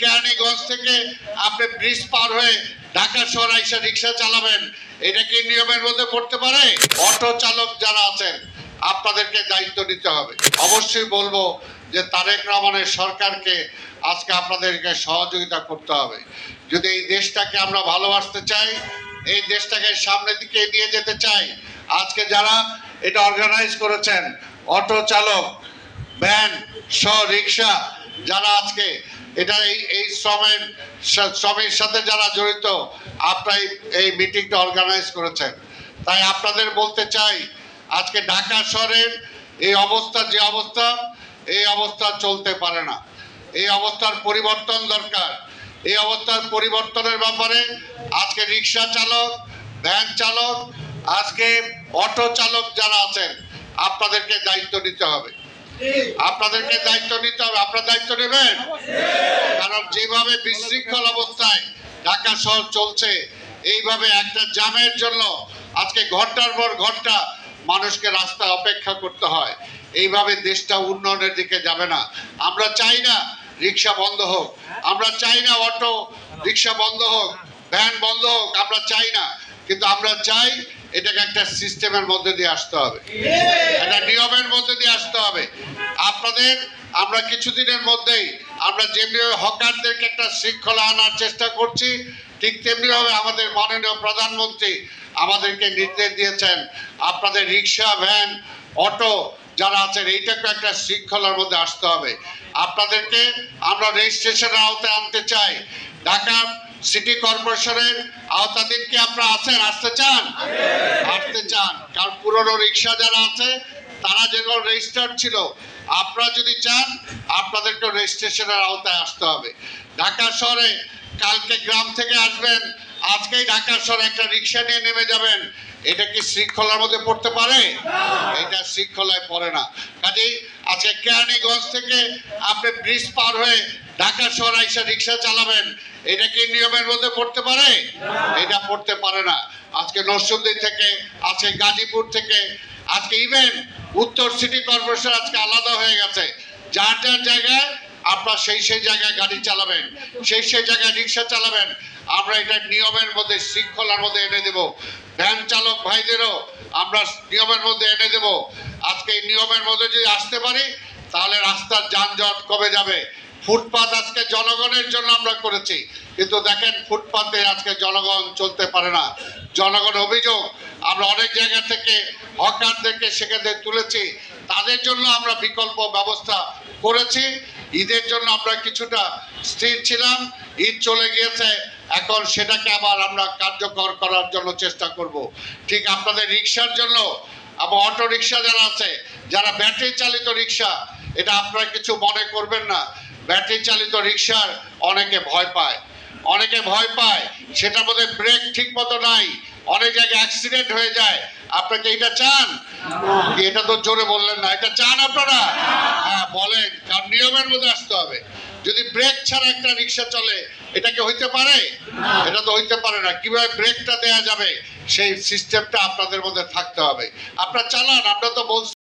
কেরানীগঞ্জ থেকে আপনি ব্রিজ পার হয়ে ঢাকা শহর আইসা রিক্সা চালাবেন, এটা কি নিয়মের মধ্যে পড়তে পারে? অটো চালক যারা আছেন আপনাদেরকে দায়িত্ব নিতে হবে। অবশ্যই বলবো যে তারেক রহমানের সরকারকে আজকে আপনাদেরকে সহযোগিতা করতে হবে। যদি এই দেশটাকে আমরা ভালোবাসতে চাই, এই দেশটাকে সামনের দিকে নিয়ে যেতে চাই, আজকে যারা এটা অর্গানাইজ করেছেন, অটো চালক, ভ্যান সহ রিক্সা যারা আজকে এটা এই শ্রমের সাথে যারা জড়িত, আপনারা এই মিটিংটা অর্গানাইজ করেছেন। তাই আপনাদের বলতে চাই, আজকে ঢাকা শহরের এই অবস্থা, যে অবস্থা, এই অবস্থা চলতে পারে না। এই অবস্থার পরিবর্তন দরকার। এই অবস্থার পরিবর্তনের ব্যাপারে আজকে রিক্সা চালক, ভ্যান চালক, আজকে অটো চালক যারা আছেন আপনাদেরকে দায়িত্ব নিতে হবে। আপনাদেরকে দায়িত্ব নিতে হবে। আপনারা দায়িত্ব নেবেন? কারণ যেভাবে বিশৃঙ্খল অবস্থায় ঢাকা শহর চলছে, এইভাবে একটা জ্যামের জন্য আজকে ঘন্টার পর ঘন্টা মানুষকে রাস্তা অপেক্ষা করতে হয়। এইভাবে দেশটা উন্নয়নের দিকে যাবে না। আমরা চাই না রিক্সা বন্ধ হোক, আমরা চাই না অটো রিক্সা বন্ধ হোক, ভ্যান বন্ধ হোক, আমরা চাই না। কিন্তু আমরা চাই এটাকে একটা সিস্টেমের মধ্যে দিয়ে আসতে হবে, একটা নিয়মের মধ্যে দিয়ে আসতে হবে। আপনাদের আমরা কিছুদিনের মধ্যেই আমরা যেভাবে হকারদেরকে একটা শৃঙ্খলা আনার চেষ্টা করছি, ঠিক তেমনিভাবে আমাদের মাননীয় প্রধানমন্ত্রী আমাদেরকে নির্দেশ দিয়েছেন, আপনাদের রিক্সা, ভ্যান, অটো যারা আছেন এইটাকে একটা শৃঙ্খলার মধ্যে আসতে হবে। আপনাদেরকে আমরা রেজিস্ট্রেশনের আওতায় আনতে চাই। ঢাকা সিটি কর্পোরেশনের আওতাধীন কি আপনারা আছেন? আসতে চান? আসতে চান? কারণ পুরনো রিক্সা যারা আছে তারা যেগুলো রেজিস্টার্ড ছিল, আপনারা যদি চান আপনাদেরকে রেজিস্ট্রেশনের আওতায় আসতে হবে। ঢাকা শহরে কালকে গ্রাম থেকে আসবেন, আজকেই ঢাকা শহরে একটা রিক্সা নিয়ে নেমে যাবেন, এটা কি শৃঙ্খলার মধ্যে পড়তে পারে? এটা শৃঙ্খলায় পড়ে না। কাজেই আজকে কেরানীগঞ্জ থেকে আপনি ব্রিজ পার হয়ে ঢাকা শহর আইসা রিক্সা চালাবেন, এটা কি নিয়মের মধ্যে পড়তে পারে? এটা পড়তে পারে না। আজকে নরসিংদী থেকে, আজকে গাজীপুর থেকে, আজকে ইভেন উত্তর সিটি কর্পোরেশন আজকে আলাদা হয়ে গেছে। যার যার জায়গায় আপনারা সেই জায়গায় গাড়ি চালাবেন, সেই জায়গায় রিক্সা চালাবেন। আমরা এটা নিয়মের মধ্যে, শৃঙ্খলার মধ্যে এনে দেব। ভ্যান চালক ভাইদেরও আমরা নিয়মের মধ্যে এনে দেব। আজকে এই নিয়মের মধ্যে যদি আসতে পারি তাহলে রাস্তার যানজট কমে যাবে। ফুটপাত আজকে জনগণের জন্য আমরা করেছি, কিন্তু দেখেন ফুটপাতে আজকে জনগণ চলতে পারে না। জনগণ অভিযোগ, আমরা অনেক জায়গা থেকে হকারদেরকে সেখানে তুলেছি, তাদের জন্য আমরা বিকল্প ব্যবস্থা করেছি। ঈদের জন্য আমরা কিছুটা স্থির ছিলাম, ঈদ চলে গিয়েছে, এখন সেটাকে আবার আমরা কার্যকর করার জন্য চেষ্টা করব। ঠিক আপনাদের রিক্সার জন্য, আবার অটো রিক্সা যারা আছে, যারা ব্যাটারি চালিত রিক্সা, এটা আপনারা কিছু মনে করবেন না। ব্যাটারি চালিত রিক্সার অনেকে ভয় পায়, অনেকে ভয় পায়, সেটার মধ্যে ব্রেক ঠিক মতো নাই, অনেক জায়গায় অ্যাক্সিডেন্ট হয়ে যায়। আপনাকে এটা চান? এটা তো জোরে বললেন না। এটা চান আপনারা? হ্যাঁ বলেন, কারণ নিয়মের মধ্যে আসতে হবে। যদি ব্রেক ছাড়া একটা রিক্সা চলে, এটা কি হইতে পারে? এটা তো হইতে পারে না। কিভাবে ব্রেকটা দেয়া যাবে সেই সিস্টেমটা আপনাদের মধ্যে থাকতে হবে। আপনারা চালান, আমরা তো বলছি।